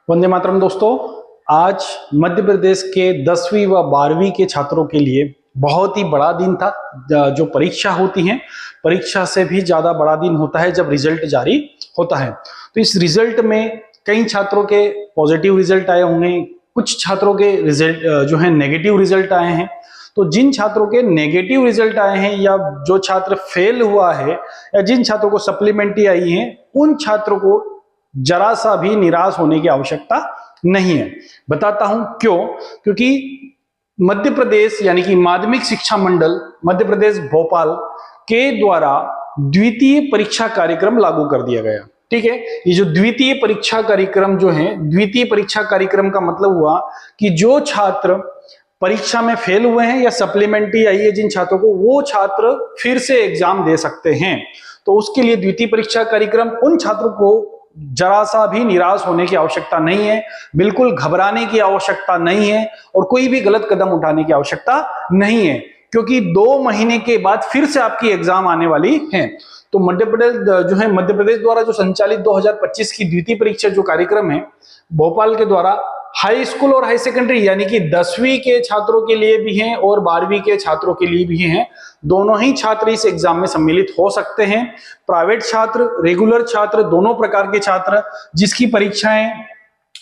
वंदे मातरम दोस्तों। आज मध्य प्रदेश के 10वीं व 12वीं के छात्रों के लिए बहुत ही बड़ा दिन था। जो परीक्षा होती है, परीक्षा से भी ज्यादा बड़ा दिन होता है जब रिजल्ट जारी होता है। तो इस रिजल्ट में कई छात्रों के पॉजिटिव रिजल्ट आए होंगे, कुछ छात्रों के रिजल्ट जो है नेगेटिव रिजल्ट आए हैं। तो जिन छात्रों के नेगेटिव रिजल्ट आए हैं या जो छात्र फेल हुआ है या जिन छात्रों को सप्लीमेंट्री आई है, उन छात्रों को जरा सा भी निराश होने की आवश्यकता नहीं है। बताता हूं क्यों। क्योंकि मध्य प्रदेश यानी कि माध्यमिक शिक्षा मंडल मध्य प्रदेश भोपाल के द्वारा द्वितीय परीक्षा कार्यक्रम लागू कर दिया गया। ठीक है, ये जो द्वितीय परीक्षा कार्यक्रम जो है, द्वितीय परीक्षा कार्यक्रम का मतलब हुआ कि जो छात्र परीक्षा में फेल हुए हैं या सप्लीमेंट्री आई है जिन छात्रों को, वो छात्र फिर से एग्जाम दे सकते हैं। तो उसके लिए द्वितीय परीक्षा कार्यक्रम, उन छात्रों को जरा सा भी निराश होने की आवश्यकता नहीं है, बिल्कुल घबराने की आवश्यकता नहीं है और कोई भी गलत कदम उठाने की आवश्यकता नहीं है, क्योंकि 2 महीने के बाद फिर से आपकी एग्जाम आने वाली है। तो मध्य प्रदेश द्वारा जो संचालित 2025 की द्वितीय परीक्षा जो कार्यक्रम है भोपाल के द्वारा, हाई स्कूल और हाई सेकेंडरी यानी कि 10वीं के छात्रों के लिए भी हैं और 12वीं के छात्रों के लिए भी हैं। दोनों ही छात्र इस एग्जाम में सम्मिलित हो सकते हैं। प्राइवेट छात्र, रेगुलर छात्र, दोनों प्रकार के छात्र जिसकी परीक्षाएं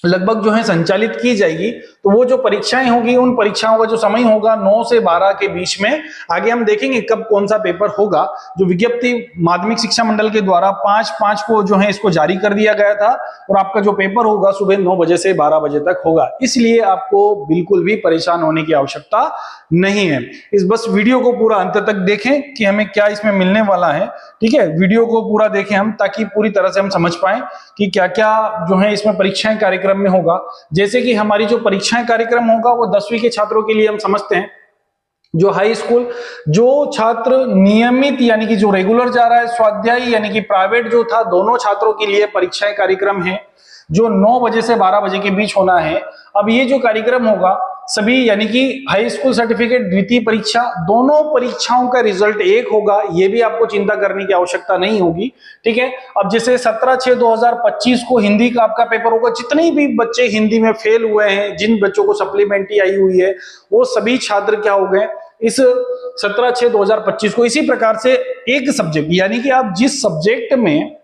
लगभग जो है संचालित की जाएगी। तो वो जो परीक्षाएं होगी, उन परीक्षाओं का जो समय होगा 9 से 12 के बीच में, आगे हम देखेंगे कब कौन सा पेपर होगा। जो विज्ञप्ति माध्यमिक शिक्षा मंडल के द्वारा 5/5 को जो है इसको जारी कर दिया गया था और आपका जो पेपर होगा सुबह 9 बजे से 12 बजे तक होगा। इसलिए आपको बिल्कुल भी परेशान होने की आवश्यकता नहीं है। इस बस वीडियो को पूरा अंत तक देखें कि हमें क्या इसमें मिलने वाला है। ठीक है, वीडियो को पूरा देखें हम, ताकि पूरी तरह से हम समझ पाएं कि क्या क्या जो है इसमें परीक्षाएं कार्यक्रम में होगा। जैसे कि हमारी जो परीक्षाएं कार्यक्रम होगा वो 10वीं के छात्रों के लिए हम समझते हैं। जो हाई स्कूल, जो छात्र नियमित यानी कि जो रेगुलर जा रहा है, स्वाध्यायी यानी कि प्राइवेट जो था, दोनों छात्रों के लिए परीक्षाएं कार्यक्रम है जो 9 बजे से 12 बजे के बीच होना है। अब ये जो कार्यक्रम होगा सभी यानी कि हाई स्कूल सर्टिफिकेट, द्वितीय परीक्षा, दोनों परीक्षाओं का रिजल्ट एक होगा। ये भी आपको चिंता करने की आवश्यकता नहीं होगी। ठीक है, अब जैसे 17/6/2025 को हिंदी का आपका पेपर होगा। जितने भी बच्चे हिंदी में फेल हुए हैं, जिन बच्चों को सप्लीमेंट्री आई हुई है, वो सभी छात्र क्या हो गए इस 17/6/2025 को। इसी प्रकार से एक सब्जेक्ट यानी कि आप जिस सब्जेक्ट में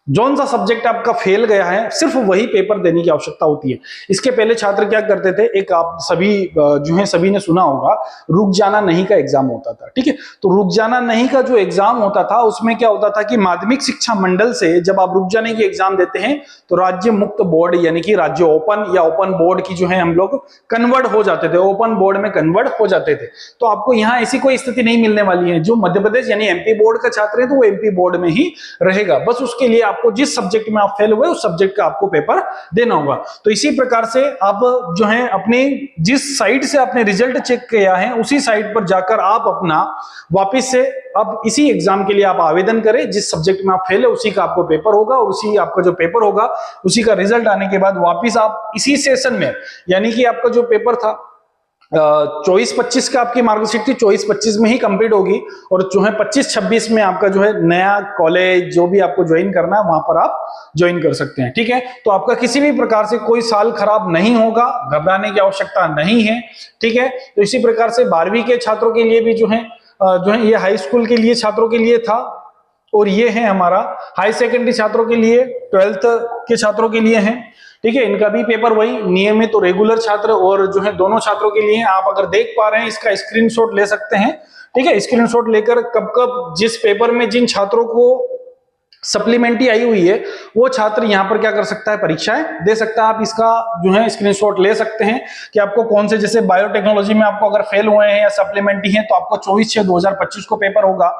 जौन सा सब्जेक्ट आपका फेल गया है, सिर्फ वही पेपर देने की आवश्यकता होती है। इसके पहले छात्र क्या करते थे, एक आप सभी जो है सभी ने सुना होगा, रुक जाना नहीं का एग्जाम होता था। ठीक है, तो रुक जाना नहीं का जो एग्जाम होता था उसमें क्या होता था कि माध्यमिक शिक्षा मंडल से जब आप रुक जाने की एग्जाम देते हैं तो राज्य मुक्त बोर्ड यानी कि राज्य ओपन या ओपन बोर्ड की जो है हम लोग कन्वर्ट हो जाते थे, ओपन बोर्ड में कन्वर्ट हो जाते थे। तो आपको यहाँ ऐसी कोई स्थिति नहीं मिलने वाली है। जो मध्य प्रदेश यानी एमपी बोर्ड का छात्र है तो वो एमपी बोर्ड में ही रहेगा। बस उसके लिए आपको जिस सब्जेक्ट में आप फेल हुए उस सब्जेक्ट का आपको पेपर देना होगा। तो इसी प्रकार से आप जो है अपने जिस साइट से आपने रिजल्ट चेक किया है उसी साइट पर जाकर आप अपना वापस से अब इसी एग्जाम के लिए आप आवेदन करें। जिस सब्जेक्ट में आप फेल है उसी का आपको पेपर होगा और उसी आपका जो पेपर होगा उसी का रिजल्ट आने के बाद वापस आप इसी सेशन में यानी कि आपका जो पेपर था 24-25 का आपकी मार्कशीट थी, 24-25 में ही कंप्लीट होगी और जो है 25-26 में आपका जो है नया कॉलेज जो भी आपको ज्वाइन करना है वहां पर आप ज्वाइन कर सकते हैं। ठीक है, तो आपका किसी भी प्रकार से कोई साल खराब नहीं होगा, घबराने की आवश्यकता नहीं है। ठीक है, तो इसी प्रकार से 12वीं के छात्रों के लिए भी जो है ये हाई स्कूल के लिए छात्रों के लिए था और ये है हमारा हाई सेकेंडरी छात्रों के लिए, 12th के छात्रों के लिए है। ठीक है, इनका भी पेपर वही नियमित तो रेगुलर छात्र और जो है दोनों छात्रों के लिए आप अगर देख पा रहे हैं इसका स्क्रीनशॉट ले सकते हैं। ठीक है, स्क्रीनशॉट लेकर कब कब जिस पेपर में जिन छात्रों को सप्लीमेंट्री आई हुई है वो छात्र यहां पर क्या कर सकता है, परीक्षाएं दे सकता है। आप इसका जो है स्क्रीनशॉट ले सकते हैं कि आपको कौन से, जैसे बायोटेक्नोलॉजी में आपको अगर फेल हुए हैं या सप्लीमेंट्री हैं तो आपको 24/6/2025 को पेपर होगा।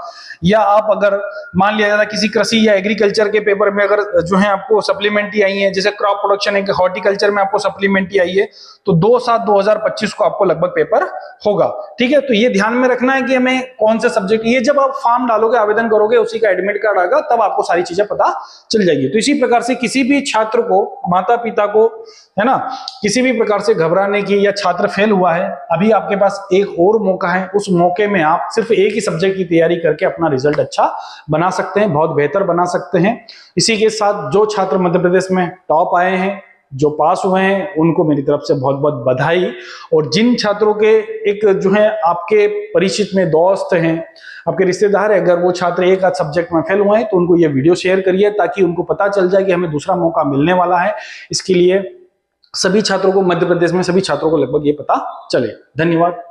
या आप अगर मान लिया जाता किसी कृषि या एग्रीकल्चर के पेपर में अगर जो है आपको सप्लीमेंट्री आई है, जैसे क्रॉप प्रोडक्शन है, हॉर्टिकल्चर में आपको सप्लीमेंट्री आई है, तो 2/7/2025 को आपको लगभग पेपर होगा। ठीक है, तो ये ध्यान में रखना है कि हमें कौन से सब्जेक्ट, ये जब आप फॉर्म डालोगे, आवेदन करोगे, उसी का एडमिट कार्ड आएगा, तब आपको सारी चीजें पता चल जाएगी। तो इसी प्रकार से किसी भी छात्र को, माता पिता को, है ना, किसी भी प्रकार से घबराने की, या छात्र फेल हुआ है, अभी आपके पास एक और मौका है। उस मौके में आप सिर्फ एक ही सब्जेक्ट की तैयारी करके अपना रिजल्ट अच्छा बना सकते हैं, बहुत बेहतर बना सकते हैं। इसी के साथ जो छात्र मध्य प्रदेश में टॉप आए हैं जो पास हुए हैं उनको मेरी तरफ से बहुत बहुत बधाई। और जिन छात्रों के एक जो है आपके परिचित में दोस्त हैं, आपके रिश्तेदार है, अगर वो छात्र एक आध सब्जेक्ट में फेल हुए हैं तो उनको ये वीडियो शेयर करिए ताकि उनको पता चल जाए कि हमें दूसरा मौका मिलने वाला है। इसके लिए सभी छात्रों को, मध्य प्रदेश में सभी छात्रों को लगभग ये पता चले। धन्यवाद।